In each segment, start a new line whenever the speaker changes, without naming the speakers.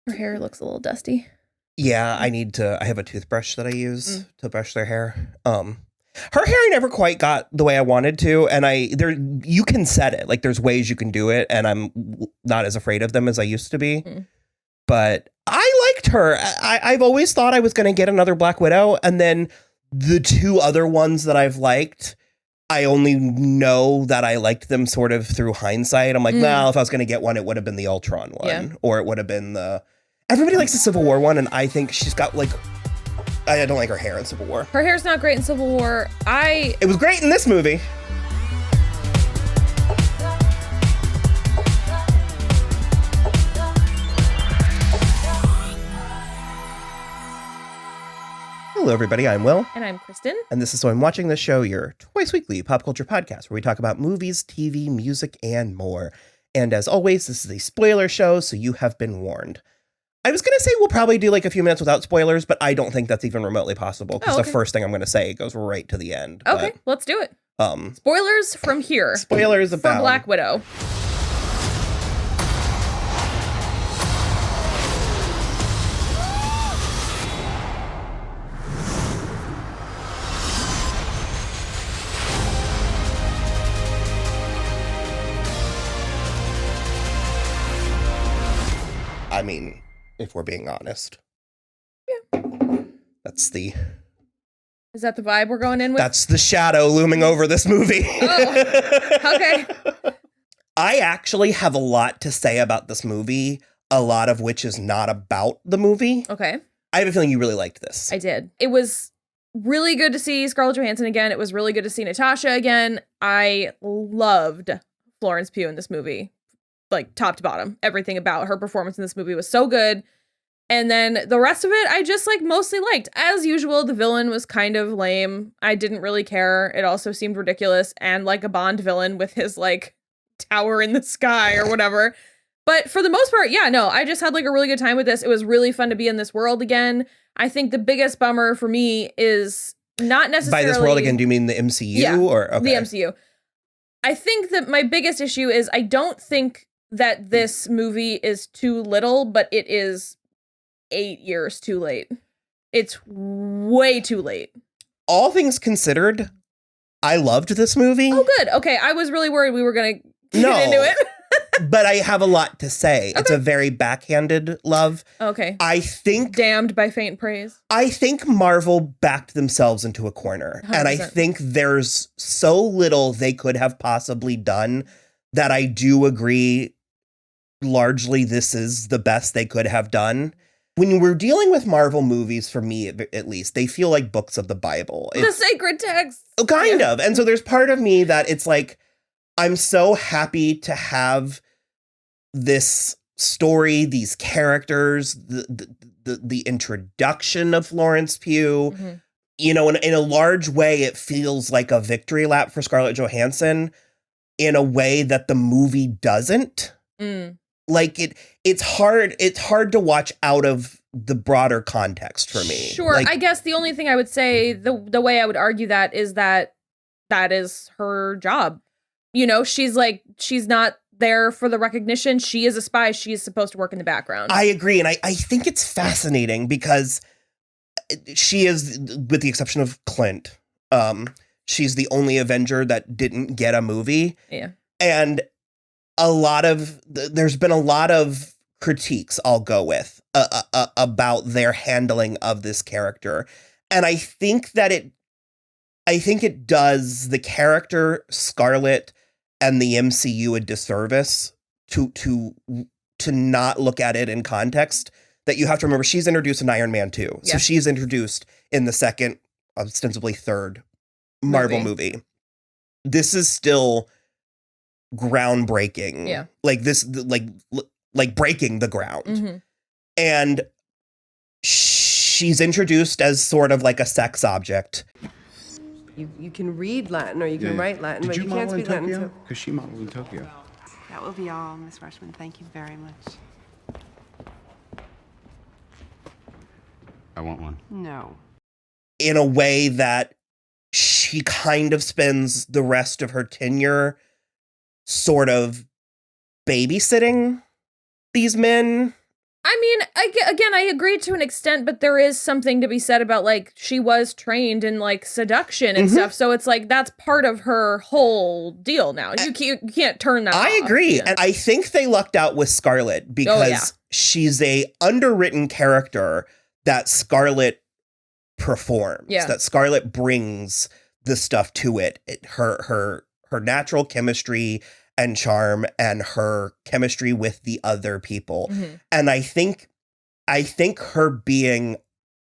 Her hair looks a little dusty.
Yeah, I have a toothbrush that I use to brush their hair. Her hair I never quite got the way I wanted to, and you can set it. Like, there's ways you can do it, and I'm not as afraid of them as I used to be. But I liked her. I've always thought I was going to get another Black Widow, and then the two other ones that I've liked, I only know that I liked them sort of through hindsight. I'm like, well, if I was going to get one, it would have been the Ultron one, or it would have been everybody likes the Civil War one, and I think she's got like, I don't like her hair in Civil War.
Her hair's not great in Civil War.
It was great in this movie. Hello, everybody. I'm Will.
And I'm Kristen.
And this is So I'm Watching This Show, your twice weekly pop culture podcast where we talk about movies, TV, music, and more. And as always, this is a spoiler show, so you have been warned. I was going to say we'll probably do like a few minutes without spoilers, but I don't think that's even remotely possible because the first thing I'm going to say goes right to the end.
Okay, let's do it. Spoilers from here.
Spoilers about
for Black Widow.
I mean, if we're being honest.
Yeah.
Is
that the vibe we're going in with?
That's the shadow looming over this movie.
Oh, okay.
I actually have a lot to say about this movie, a lot of which is not about the movie.
Okay.
I have a feeling you really liked this.
I did. It was really good to see Scarlett Johansson again. It was really good to see Natasha again. I loved Florence Pugh in this movie. Like, top to bottom. Everything about her performance in this movie was so good. And then the rest of it, I just, like, mostly liked. As usual, the villain was kind of lame. I didn't really care. It also seemed ridiculous and like a Bond villain with his, like, tower in the sky or whatever. But for the most part, yeah, no, I just had, like, a really good time with this. It was really fun to be in this world again. I think the biggest bummer for me is not necessarily...
By this world again, do you mean the MCU?
Yeah,
or okay.
The MCU. I think that my biggest issue is I don't think that this movie is too little, but it is 8 years too late. It's way too late.
All things considered, I loved this movie.
Oh, good. Okay, I was really worried we were going to get into it.
But I have a lot to say. Okay. It's a very backhanded love.
Okay.
I think...
Damned by faint praise.
I think Marvel backed themselves into a corner. 100%. And I think there's so little they could have possibly done that I do agree largely this is the best they could have done. When we're dealing with Marvel movies, for me at least, they feel like books of the Bible.
The sacred text.
Kind of. And so there's part of me that it's like, I'm so happy to have this story, these characters, the introduction of Florence Pugh. Mm-hmm. You know, in a large way, it feels like a victory lap for Scarlett Johansson in a way that the movie doesn't. Like it's hard to watch out of the broader context for me.
Sure.
Like,
I guess the only thing I would say, the way I would argue that is that is her job. You know, she's not there for the recognition. She is a spy. She is supposed to work in the background.
I agree. And I think it's fascinating because she is, with the exception of Clint, she's the only Avenger that didn't get a movie.
Yeah.
And there's been a lot of critiques I'll go with about their handling of this character. And I think it does the character Scarlett and the MCU a disservice to not look at it in context. That you have to remember she's introduced in Iron Man 2. Yeah. So she's introduced in the second, ostensibly third Marvel movie. This is still groundbreaking.
Yeah.
Like this, like breaking the ground. Mm-hmm. And she's introduced as sort of like a sex object.
You can read Latin or you can write Latin, but you can't speak Latin.
Because she modeled in Tokyo.
That will be all, Miss Rushman. Thank you very much.
I want one.
No.
In a way that she kind of spends the rest of her tenure sort of babysitting these men.
I mean, again, I agree to an extent, but there is something to be said about, like, she was trained in, like, seduction and stuff. So it's like, that's part of her whole deal now. You can't turn that
I
off.
agree.
Yeah.
And I think they lucked out with Scarlett because she's a underwritten character that Scarlett performs, that Scarlett brings the stuff to it. Her natural chemistry and charm and her chemistry with the other people. And I think her being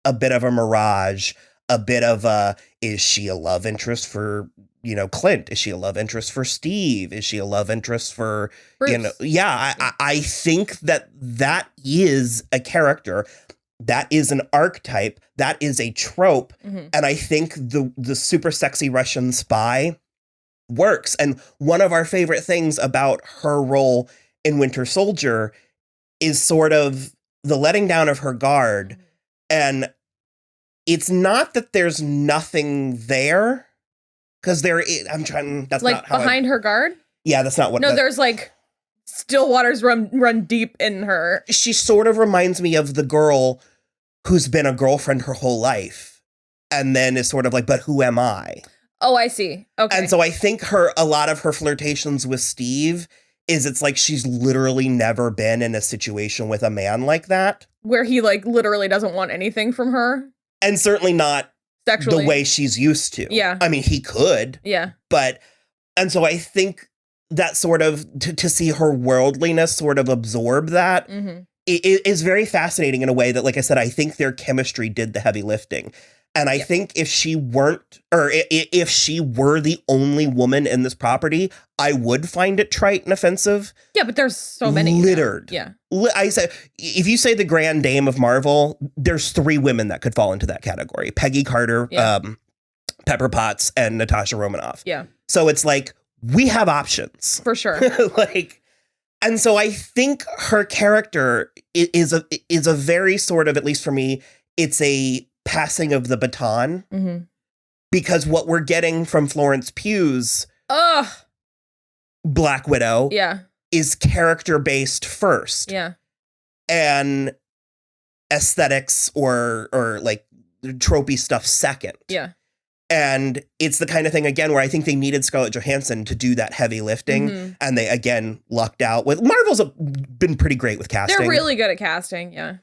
a bit of a mirage, a bit of a, is she a love interest for, you know, Clint? Is she a love interest for Steve? Is she a love interest for, Bruce? You know, I think that is a character. That is an archetype. That is a trope. And I think the super sexy Russian spy works. And one of our favorite things about her role in Winter Soldier is sort of the letting down of her guard. And it's not that there's nothing there, because that's
like
not how
behind her guard.
Yeah, that's not what.
No, there's like still waters run deep in her.
She sort of reminds me of the girl who's been a girlfriend her whole life, and then is sort of like, but who am I?
Oh, I see. Okay.
And so I think a lot of her flirtations with Steve it's like she's literally never been in a situation with a man like that.
Where he like literally doesn't want anything from her.
And certainly not sexually the way she's used to.
Yeah.
I mean, he could.
Yeah.
And so I think that sort of, to see her worldliness sort of absorb that it is very fascinating in a way that, like I said, I think their chemistry did the heavy lifting. And I think if she weren't, or if she were the only woman in this property, I would find it trite and offensive.
Yeah, but there's so many.
Littered.
Now.
Yeah. I say, if you say the Grand Dame of Marvel, there's 3 women that could fall into that category. Peggy Carter, Pepper Potts, and Natasha Romanoff.
Yeah.
So it's like, we have options.
For sure.
And so I think her character is a very sort of, at least for me, it's a passing of the baton, because what we're getting from Florence Pugh's Black Widow is character based first, and aesthetics or like tropey stuff second. And it's the kind of thing, again, where I think they needed Scarlett Johansson to do that heavy lifting. And they, again, lucked out with... Marvel's been pretty great with casting.
They're really good at casting, yeah.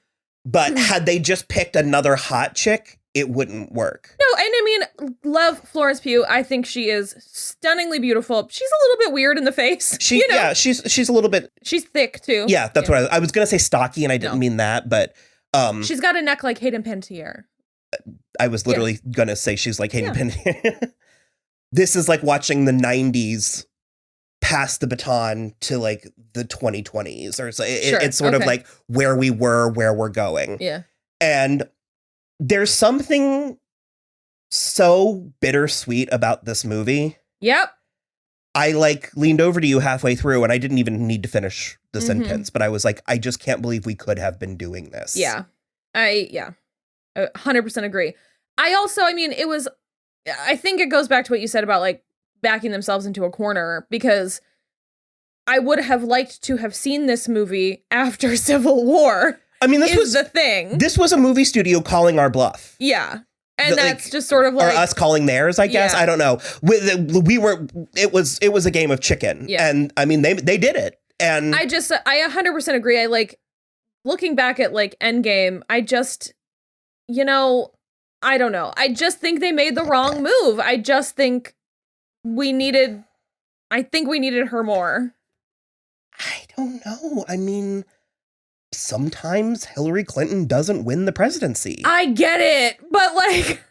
But had they just picked another hot chick, it wouldn't work.
No, and I mean, love Florence Pugh. I think she is stunningly beautiful. She's a little bit weird in the face.
Yeah, she's a little bit...
She's thick, too.
Yeah, that's what I was going to say stocky, and I didn't mean that, but...
she's got a neck like Hayden Panettiere.
I was literally going to say she's like Hayden Panettiere. This is like watching the 90s pass the baton to like the 2020s, or so. It's sort of like where we were, where we're going.
Yeah.
And there's something so bittersweet about this movie.
Yep.
I like leaned over to you halfway through, and I didn't even need to finish the sentence, but I was like, I just can't believe we could have been doing this.
Yeah. I 100% agree. I mean, I think it goes back to what you said about like backing themselves into a corner, because I would have liked to have seen this movie after Civil War. I mean, this was the thing.
This was a movie studio calling our bluff.
Yeah. And that's just sort of like...
Or us calling theirs, I guess. I don't know. It was a game of chicken. Yeah. And I mean, they did it. And I
100% agree. I like, looking back at like Endgame, I just... I don't know. I just think they made the wrong move. I just think we needed her more.
I don't know. I mean, sometimes Hillary Clinton doesn't win the presidency.
I get it, but like...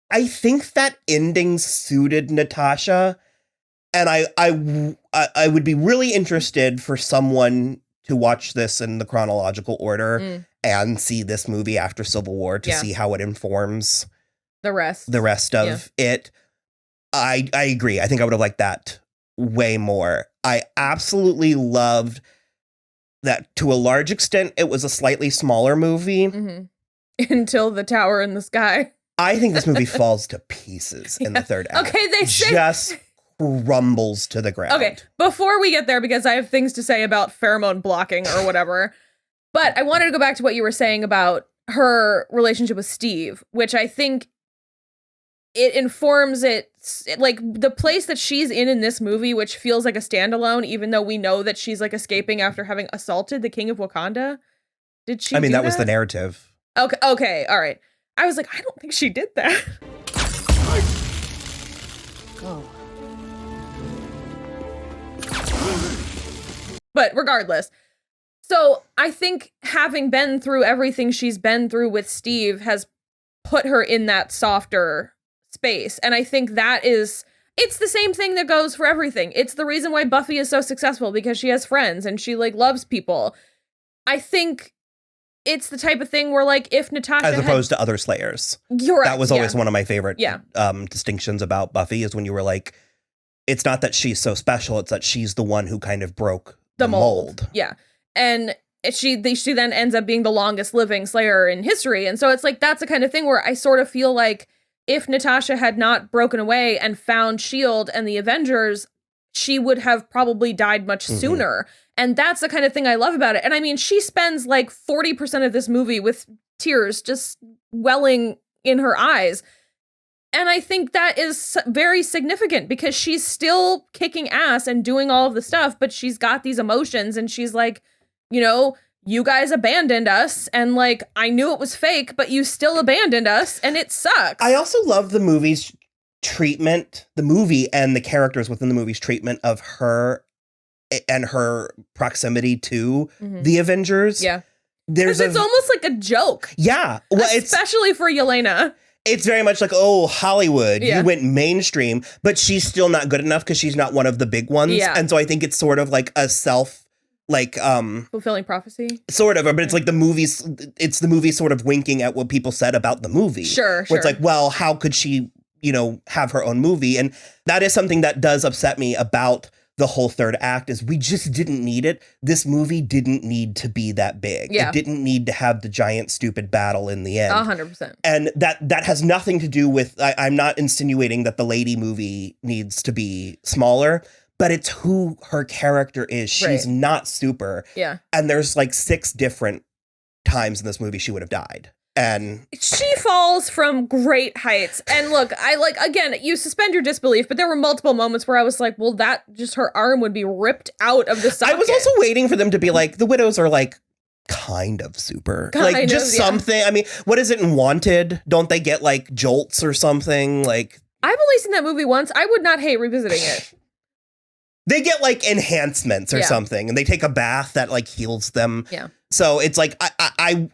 I think that ending suited Natasha, and I would be really interested for someone to watch this in the chronological order and see this movie after Civil War to see how it informs
the rest
of it. I agree. I think I would have liked that way more. I absolutely loved that to a large extent it was a slightly smaller movie.
Until the tower in the sky.
I think this movie falls to pieces in the third act.
Okay, they say...
just crumbles to the ground.
Okay, before we get there, because I have things to say about pheromone blocking or whatever, But I wanted to go back to what you were saying about her relationship with Steve, which I think it informs it, like the place that she's in this movie, which feels like a standalone, even though we know that she's like escaping after having assaulted the king of Wakanda. Did she?
I mean, that was the narrative.
Okay, all right. I was like, I don't think she did that.
Go.
But regardless, so I think having been through everything she's been through with Steve has put her in that softer space. And I think it's the same thing that goes for everything. It's the reason why Buffy is so successful, because she has friends and she like loves people. I think it's the type of thing where like if Natasha
as opposed to other Slayers.
You're right.
That was always one of my favorite
Yeah.
Distinctions about Buffy is when you were like, it's not that she's so special, it's that she's the one who kind of broke the mold.
Yeah. And she then ends up being the longest living Slayer in history. And so it's like, that's the kind of thing where I sort of feel like if Natasha had not broken away and found S.H.I.E.L.D. and the Avengers, she would have probably died much sooner. And that's the kind of thing I love about it. And I mean, she spends like 40% of this movie with tears just welling in her eyes. And I think that is very significant because she's still kicking ass and doing all of the stuff, but she's got these emotions and she's like, you know, you guys abandoned us and like, I knew it was fake, but you still abandoned us and it sucks.
I also love the movie's treatment, the movie and the characters within the movie's treatment of her and her proximity to the Avengers.
Yeah. It's almost like a joke.
Yeah. Well,
especially for Yelena.
It's very much like, oh, Hollywood,
Yeah.
you went mainstream, but she's still not good enough because she's not one of the big ones.
Yeah.
And so I think it's sort of like a
fulfilling prophecy.
Sort of, but it's like the movie sort of winking at what people said about the movie.
Sure.
Where it's like, well, how could she, have her own movie? And that is something that does upset me about the whole third act is we just didn't need it. This movie didn't need to be that big.
Yeah.
It didn't need to have the giant stupid battle in the end.
100%.
And that has nothing to do with, I'm not insinuating that the lady movie needs to be smaller, but it's who her character is. She's not super.
Yeah.
And there's like 6 different times in this movie she would have died. And
she falls from great heights. And look, again, you suspend your disbelief, but there were multiple moments where I was like, well, that just her arm would be ripped out of the socket.
I was also waiting for them to be like, the widows are like kind of super. Something. I mean, what is it in Wanted? Don't they get like jolts or something? Like,
I've only seen that movie once. I would not hate revisiting it.
They get like enhancements or something, and they take a bath that like heals them.
Yeah.
So it's like I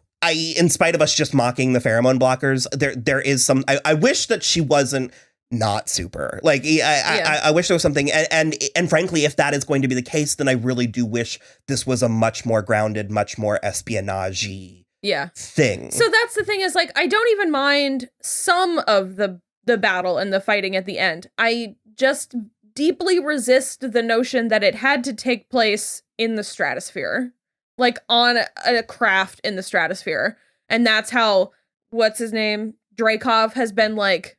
in spite of us just mocking the pheromone blockers, there is some. I wish that she wasn't not super. Like I wish there was something. And frankly, if that is going to be the case, then I really do wish this was a much more grounded, much more espionage-y thing.
So that's the thing is like I don't even mind some of the battle and the fighting at the end. I just deeply resist the notion that it had to take place in the stratosphere, like on a craft in the stratosphere. And that's how, what's his name? Dreykov has been like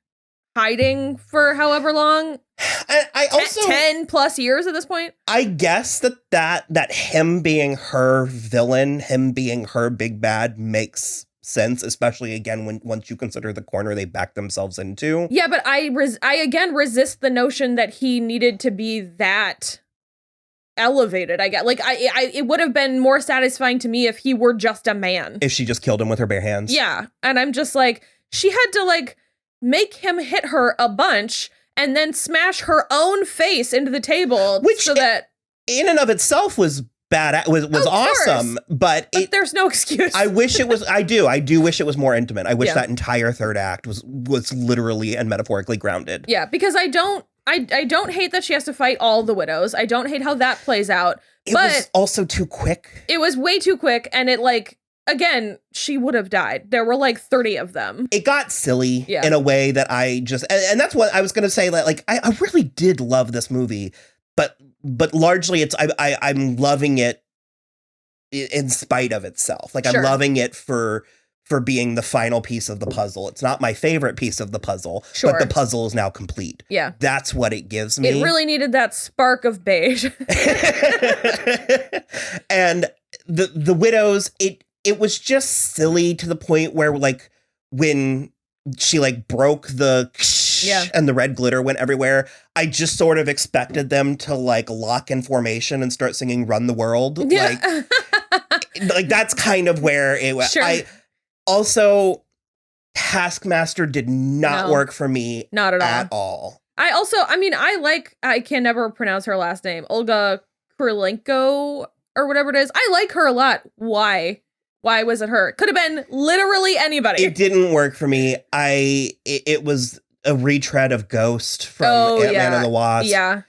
hiding for however long.
I also
10 plus years at this point.
I guess that him being her villain, him being her big bad makes sense, especially again once you consider the corner they backed themselves into.
Yeah, but I again resist the notion that he needed to be that elevated. I get like it would have been more satisfying to me if he were just a man.
If she just killed him with her bare hands.
Yeah, and I'm just like, she had to like make him hit her a bunch and then smash her own face into the table,
which
so that
in and of itself was bad, was awesome, but
there's no excuse.
I wish it was. I do wish it was more intimate. I wish that entire third act was literally and metaphorically grounded.
Yeah, because I don't hate that she has to fight all the widows. I don't hate how that plays out.
It was also too quick.
It was way too quick, and it like again, she would have died. There were like 30 of them.
It got silly in a way that I just and that's what I was gonna say. Like I really did love this movie, but largely it's I'm loving it in spite of itself. Like I'm loving it for being the final piece of the puzzle. It's not my favorite piece of the puzzle, but the puzzle is now complete. Yeah. That's what it gives me.
It really needed that spark of beige.
And the widows, it was just silly to the point where like when she like broke the and the red glitter went everywhere, I just sort of expected them to like lock in formation and start singing Run the World.
Yeah.
Like that's kind of where it was.
Sure.
I also, Taskmaster did not work for me.
Not
at all.
I can never pronounce her last name. Olga Kurylenko or whatever it is. I like her a lot. Why? Why was it her? It could have been literally anybody.
It didn't work for me. It was a retread of Ghost from Ant-Man and the Wasp.
Yeah.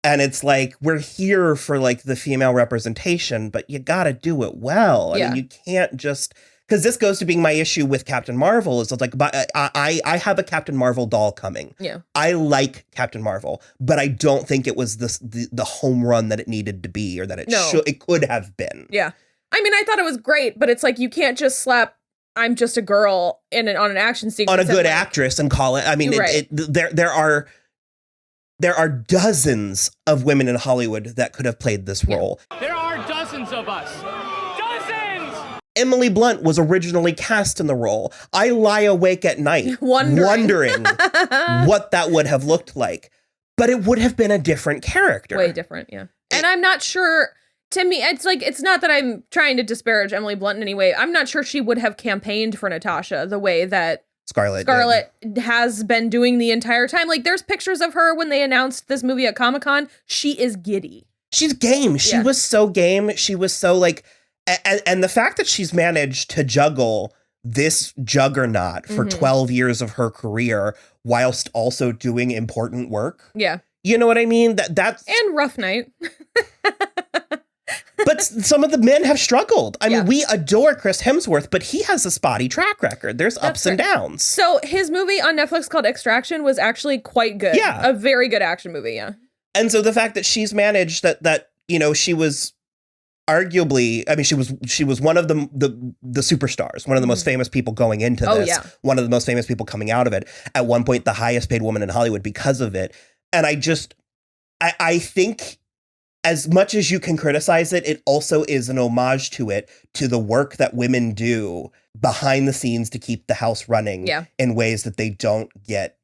And it's like, we're here for like the female representation, but you gotta do it well. I mean, you can't just, because this goes to being my issue with Captain Marvel is like, I have a Captain Marvel doll coming.
Yeah.
I like Captain Marvel, but I don't think it was the home run that it needed to be, or that it could have been.
Yeah. I mean, I thought it was great, but it's like, you can't just slap I'm just a girl on an action sequence.
On a good actress and call it. I mean, there are dozens of women in Hollywood that could have played this role.
There are dozens of us. Dozens!
Emily Blunt was originally cast in the role. I lie awake at night wondering what that would have looked like. But it would have been a different character.
Way different, yeah. And I'm not sure, to me, it's like, it's not that I'm trying to disparage Emily Blunt in any way. I'm not sure she would have campaigned for Natasha the way that Scarlett has been doing the entire time. Like, there's pictures of her when they announced this movie at Comic-Con. She is giddy.
She's game. She was so game. She was so like, and the fact that she's managed to juggle this juggernaut for 12 years of her career whilst also doing important work.
Yeah.
You know what I mean? That's
and Rough Night.
But some of the men have struggled. I mean, we adore Chris Hemsworth, but he has a spotty track record. There's ups and downs.
So his movie on Netflix called Extraction was actually quite good.
Yeah.
A very good action movie, yeah.
And so the fact that she's managed that you know, she was arguably, I mean, she was one of the superstars, one of the most famous people going into this, one of the most famous people coming out of it. At one point, the highest paid woman in Hollywood because of it. And I think, as much as you can criticize it, it also is an homage to the work that women do behind the scenes to keep the house running in ways that they don't get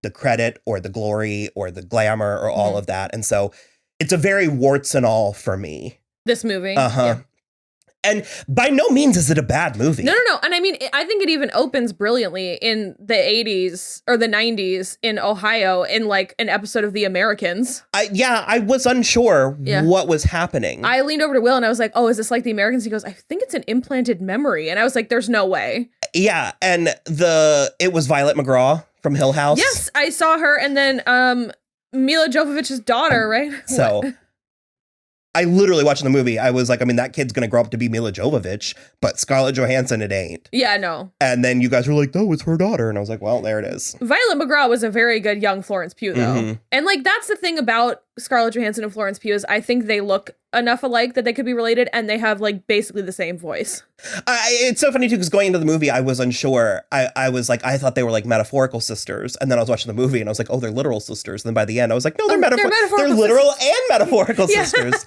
the credit or the glory or the glamour or all of that. And so it's a very warts and all for me.
This movie.
Yeah. And by no means is it a bad movie.
No. And I mean, I think it even opens brilliantly in the 80s or the 90s in Ohio in like an episode of The Americans.
I was unsure what was happening.
I leaned over to Will and I was like, oh, is this like The Americans? He goes, I think it's an implanted memory. And I was like, there's no way.
Yeah. And it was Violet McGraw from Hill House.
Yes, I saw her. And then Mila Jovovich's daughter, right?
So... I literally watching the movie, I was like, I mean, that kid's going to grow up to be Mila Jovovich, but Scarlett Johansson, it ain't.
Yeah, no.
And then you guys were like, no, it's her daughter. And I was like, well, there it is.
Violet McGraw was a very good young Florence Pugh, though. And like, that's the thing about Scarlett Johansson and Florence Pugh is I think they look enough alike that they could be related, and they have like basically the same voice.
It's so funny too, because going into the movie, I was unsure. I was like, I thought they were like metaphorical sisters, and then I was watching the movie, and I was like, oh, they're literal sisters. And then by the end, I was like, no, they're metaphorical. They're literal and metaphorical sisters.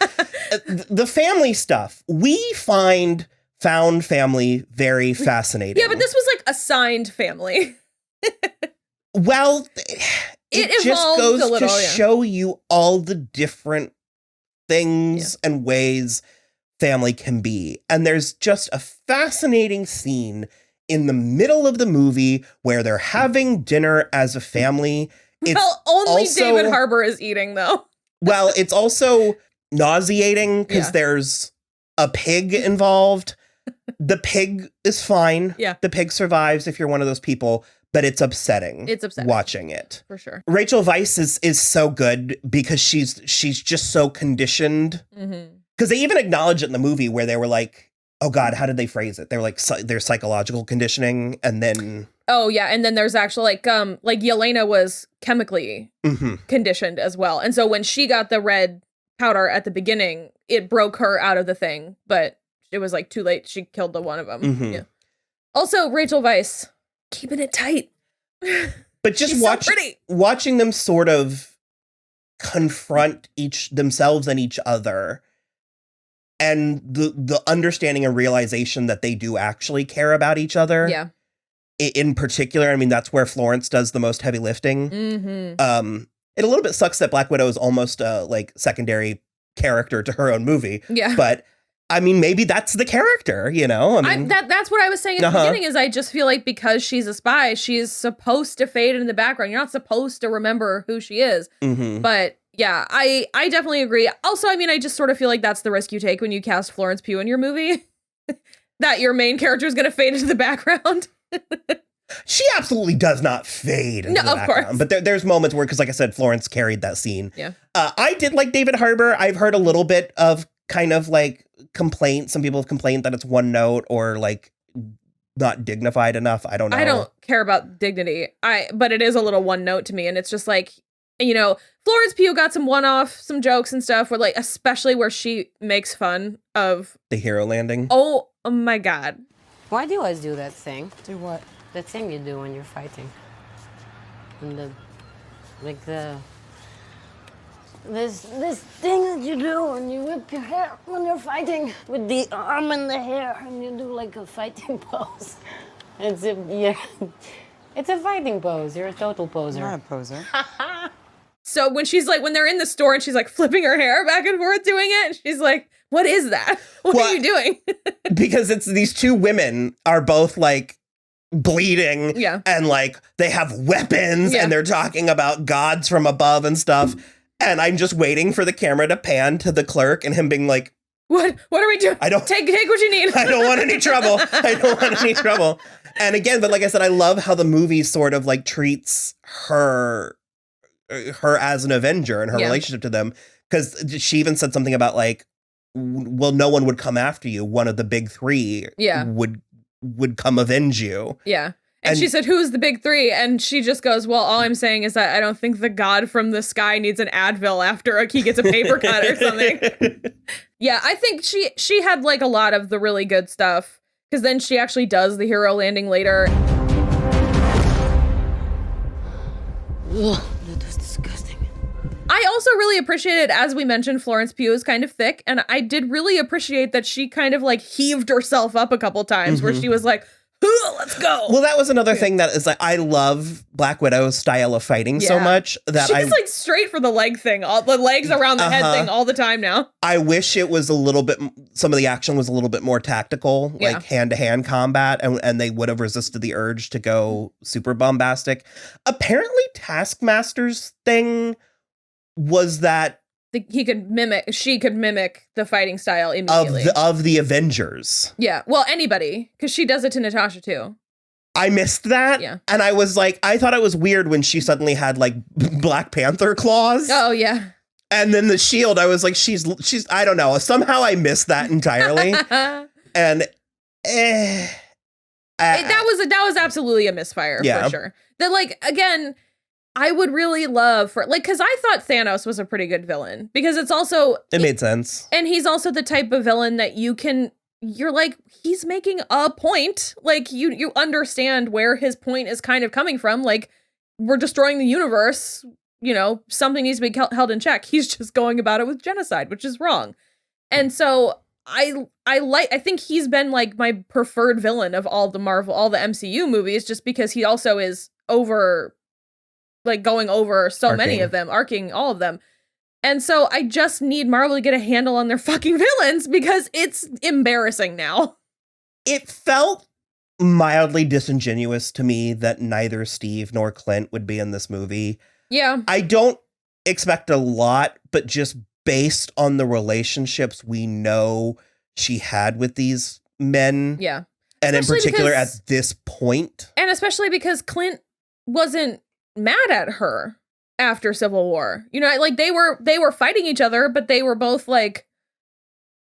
The family stuff, we found family very fascinating.
Yeah, but this was like assigned family.
Well, it just goes
a little,
to show you all the different things and ways family can be. And there's just a fascinating scene in the middle of the movie where they're having dinner as a family.
Only David Harbour is eating, though.
Well, it's also nauseating because there's a pig involved. The pig is fine.
Yeah.
The pig survives if you're one of those people. But it's upsetting.
It's upsetting
watching it.
For sure.
Rachel Weisz is so good because she's just so conditioned. Because they even acknowledge it in the movie where they were like, oh God, how did they phrase it? They were like, there's psychological conditioning. And then...
Oh yeah. And then there's actually like Yelena was chemically conditioned as well. And so when she got the red powder at the beginning, it broke her out of the thing. But it was like too late. She killed the one of them. Yeah. Also, Rachel Weisz. Keeping it tight.
But just watching them sort of confront themselves and each other and the understanding and realization that they do actually care about each other.
Yeah.
In particular, I mean, that's where Florence does the most heavy lifting.
Mm-hmm.
It a little bit sucks that Black Widow is almost a like secondary character to her own movie.
Yeah.
But I mean, maybe that's the character, you know? I mean,
that's what I was saying at the beginning is I just feel like because she's a spy, she is supposed to fade in the background. You're not supposed to remember who she is.
mm-hmm.
But yeah, I definitely agree. Also, I mean, I just sort of feel like that's the risk you take when you cast Florence Pugh in your movie. That your main character is going to fade into the background.
She absolutely does not fade into the background.
Course.
But there's moments where, because like I said, Florence carried that scene.
Yeah.
I did like David Harbour. I've heard a little bit of kind of like complaints. Some people have complained that it's one note or like not dignified enough. I don't know.
I don't care about dignity. But it is a little one note to me. And it's just like, you know, Florence Pugh got some jokes and stuff where like, especially where she makes fun of
the hero landing.
Oh my God.
Why do you always do that thing?
Do what?
The thing you do when you're fighting. And this thing that you do when you whip your hair when you're fighting with the arm and the hair and you do like a fighting pose. It's a fighting pose. You're a total poser.
I'm not a poser.
So when they're in the store and she's like flipping her hair back and forth doing it, and she's like, what is that? What are you doing?
Because it's these two women are both like bleeding and like they have weapons and they're talking about gods from above and stuff. And I'm just waiting for the camera to pan to the clerk and him being like,
What are we doing?
I don't
take what you need.
I don't want any trouble. I don't want any trouble. And again, but like I said, I love how the movie sort of like treats her as an Avenger and her relationship to them. Because she even said something about like, well, no one would come after you. One of the big three would come avenge you.
Yeah. And she said, who's the big three? And she just goes, well, all I'm saying is that I don't think the god from the sky needs an Advil after he gets a paper cut or something. Yeah, I think she had like a lot of the really good stuff. Because then she actually does the hero landing later.
Ugh, that was disgusting.
I also really appreciated, as we mentioned, Florence Pugh is kind of thick. And I did really appreciate that she kind of like heaved herself up a couple times where she was like, let's go.
Well, that was another thing that is like, I love Black Widow's style of fighting so much that
she's like straight for the leg thing, all the legs around the head thing all the time now.
I wish it was a little bit, some of the action was a little bit more tactical, like hand-to-hand combat, and they would have resisted the urge to go super bombastic. Apparently Taskmaster's thing was that
she could mimic the fighting style immediately.
Of the Avengers.
Yeah. Well, anybody, because she does it to Natasha too.
I missed that.
Yeah.
And I was like, I thought it was weird when she suddenly had like Black Panther claws.
Oh, yeah.
And then the shield, I was like, she's, I don't know. Somehow I missed that entirely. And
that was absolutely a misfire for sure. That like, again, I would really love for like, because I thought Thanos was a pretty good villain because it
made sense.
And he's also the type of villain that you're like, he's making a point. Like you understand where his point is kind of coming from. Like we're destroying the universe, you know, something needs to be held in check. He's just going about it with genocide, which is wrong. And so I think he's been like my preferred villain of all the MCU movies, just because he also is going over so many of them, arcing all of them. And so I just need Marvel to get a handle on their fucking villains because it's embarrassing now.
It felt mildly disingenuous to me that neither Steve nor Clint would be in this movie.
Yeah.
I don't expect a lot, but just based on the relationships we know she had with these men.
Yeah.
And especially in particular at this point.
And especially because Clint wasn't mad at her after Civil War. You know, like they were fighting each other, but they were both like,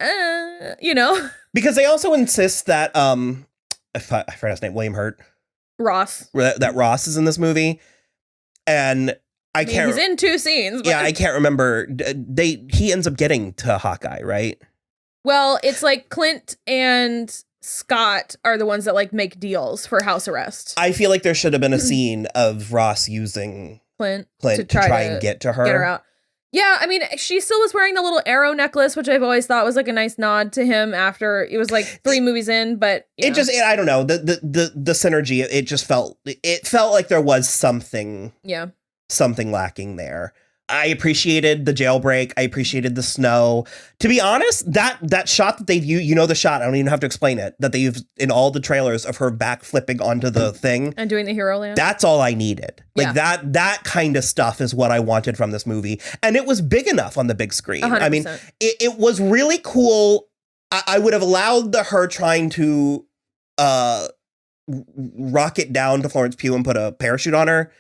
you know. Because
they also insist that I forgot his name, William Hurt.
Ross.
That Ross is in this movie. And he's
in 2 scenes.
But yeah, I can't remember. He ends up getting to Hawkeye, right?
Well, it's like Clint and Scott are the ones that like make deals for house arrest.
I feel like there should have been a scene of Ross using
Clint
to try and get to her.
Get her out. Yeah, I mean, she still was wearing the little arrow necklace, which I've always thought was like a nice nod to him after it was like 3 movies in, but
I don't know, the synergy, it felt like there was something lacking there. I appreciated the jailbreak. I appreciated the snow. To be honest, that shot that they've used, the shot, I don't even have to explain it, that they've in all the trailers of her back flipping onto the thing.
And doing the hero land.
That's all I needed. Like that kind of stuff is what I wanted from this movie. And it was big enough on the big screen.
100%.
I mean, it was really cool. I would have allowed her trying to rocket down to Florence Pugh and put a parachute on her.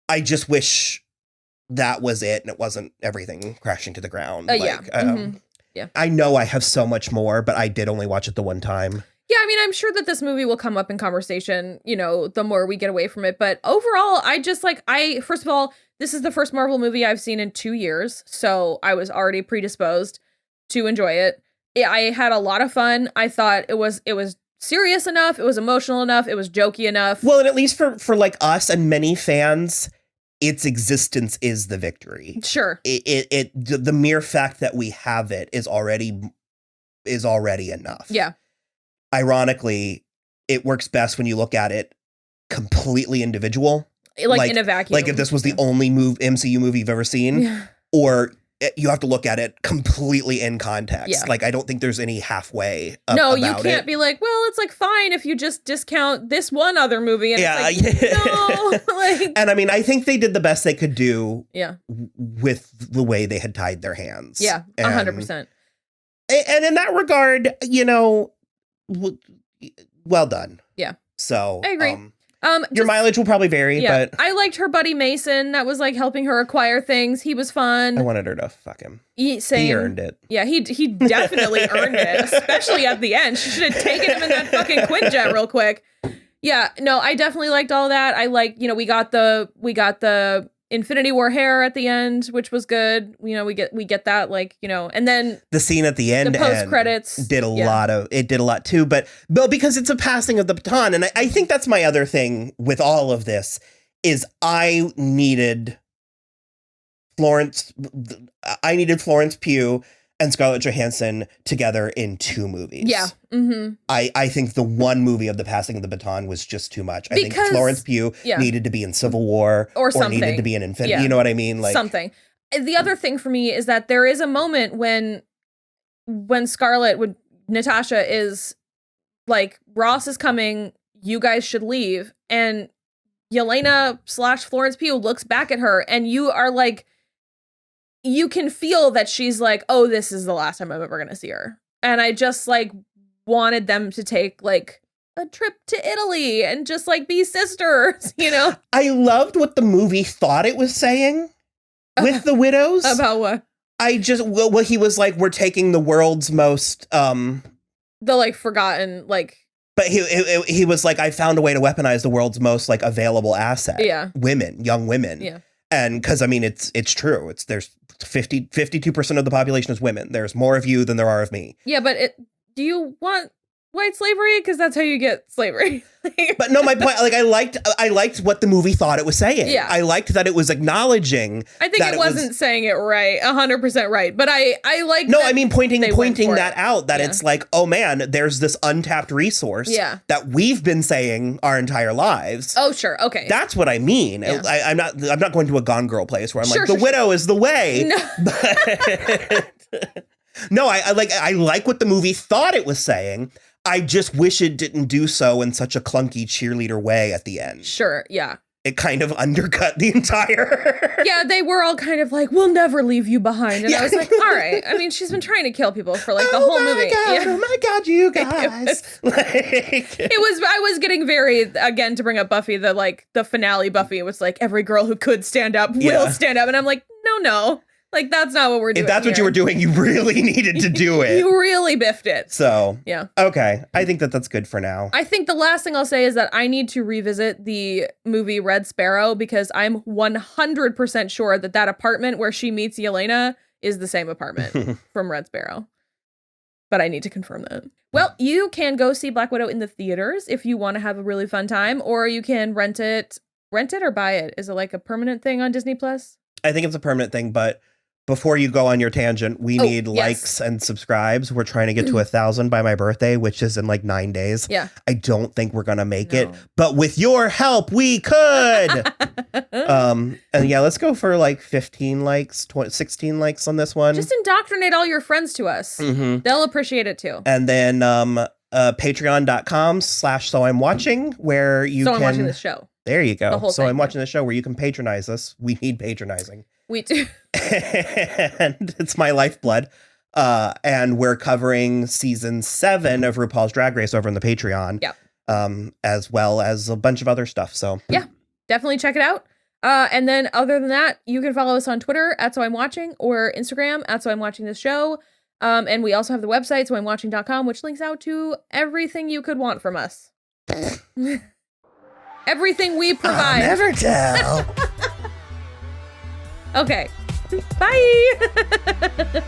I just wish that was it and it wasn't everything crashing to the ground. I know I have so much more, but I did only watch it the one time.
Yeah, I mean, I'm sure that this movie will come up in conversation, the more we get away from it. But overall, first of all, this is the first Marvel movie I've seen in 2 years. So I was already predisposed to enjoy it. I had a lot of fun. I thought it was serious enough. It was emotional enough. It was jokey enough.
Well, and at least for like us and many fans, its existence is the victory.
Sure.
The mere fact that we have it is already enough.
Yeah.
Ironically, it works best when you look at it completely individual.
Like in a vacuum.
Like if this was the only MCU movie you've ever seen, or you have to look at it completely in context.
Yeah.
Like, I don't think there's any halfway
No, you can't be like, well, it's like fine if you just discount this one other movie. And it's like, no.
And I mean, I think they did the best they could do with the way they had tied their hands.
Yeah, 100%.
And in that regard, well done.
Yeah.
So
I agree.
Your mileage will probably vary, but
I liked her buddy Mason that was like helping her acquire things. He was fun.
I wanted her to fuck him.
He
earned it.
Yeah, he definitely earned it, especially at the end. She should have taken him in that fucking Quinjet real quick. Yeah, no, I definitely liked all that. I like, we got the Infinity War hair at the end, which was good. We get that, like, and then
the scene at the end,
the post credits
did a lot too, but because it's a passing of the baton. And I think that's my other thing with all of this is I needed Florence Pugh and Scarlett Johansson together in 2 movies.
Yeah. Mm-hmm.
I think the one movie of the passing of the baton was just too much. I think Florence Pugh needed to be in Civil War
or something.
Needed to be in Infinity. Yeah. You know what I mean? Like
something. The other thing for me is that there is a moment when Scarlett with Natasha is like, Ross is coming, you guys should leave. And Yelena / Florence Pugh looks back at her and you are like, you can feel that she's like, oh, this is the last time I'm ever going to see her. And I just like wanted them to take like a trip to Italy and just like be sisters,
I loved what the movie thought it was saying with the widows.
About what?
He was like, we're taking the world's most,
the like forgotten, like.
But he was like, I found a way to weaponize the world's most like available asset.
Yeah.
Young women.
Yeah.
And because I mean, it's true. There's 52% of the population is women. There's more of you than there are of me.
Yeah, but do you want white slavery? Because that's how you get slavery.
But no, my point, like I liked what the movie thought it was saying.
Yeah.
I liked that it was acknowledging.
I think it wasn't saying it right, 100% right. But I like.
No, I mean pointing that out. That it's like, oh man, there's this untapped resource. That we've been saying our entire lives.
Oh sure, okay.
That's what I mean.
Yeah.
I'm not going to a Gone Girl place where I'm the widow is the way.
No.
But no, I like what the movie thought it was saying. I just wish it didn't do so in such a clunky cheerleader way at the end.
Sure, yeah.
It kind of undercut the entire...
Yeah, they were all kind of like, we'll never leave you behind. And I was like, all right. I mean, she's been trying to kill people for like the whole movie.
Oh my God, you guys.
I was getting very, again, to bring up Buffy, the finale Buffy, it was like, every girl who could stand up will stand up. And I'm like, no. Like, that's not what we're doing.
If that's what you were doing, you really needed to do it.
You really biffed it.
So,
yeah.
Okay. I think that's good for now.
I think the last thing I'll say is that I need to revisit the movie Red Sparrow because I'm 100% sure that apartment where she meets Yelena is the same apartment from Red Sparrow. But I need to confirm that. Well, you can go see Black Widow in the theaters if you want to have a really fun time, or you can rent it or buy it. Is it like a permanent thing on Disney Plus?
I think it's a permanent thing, but before you go on your tangent, we need
yes.
likes and subscribes. We're trying to get to 1,000 by my birthday, which is in like 9 days.
Yeah.
I don't think we're gonna make it, but with your help, we could. And yeah, let's go for like 15 likes, 16 likes on this one.
Just indoctrinate all your friends to us. They'll appreciate it too.
And then patreon.com/so I'm watching, where you
I'm watching this show.
There you go.
whole
So I'm
thing,
watching the show where you can patronize us. We need patronizing.
We do.
And it's my lifeblood. And we're covering season 7 of RuPaul's Drag Race over on the Patreon.
Yeah.
As well as a bunch of other stuff. So
yeah, definitely check it out. And then other than that, you can follow us on Twitter @SoI'mWatching or Instagram @SoI'mWatching this show. And we also have the website, soimwatching.com, which links out to everything you could want from us. Everything we provide.
I'll never tell.
Okay. Bye.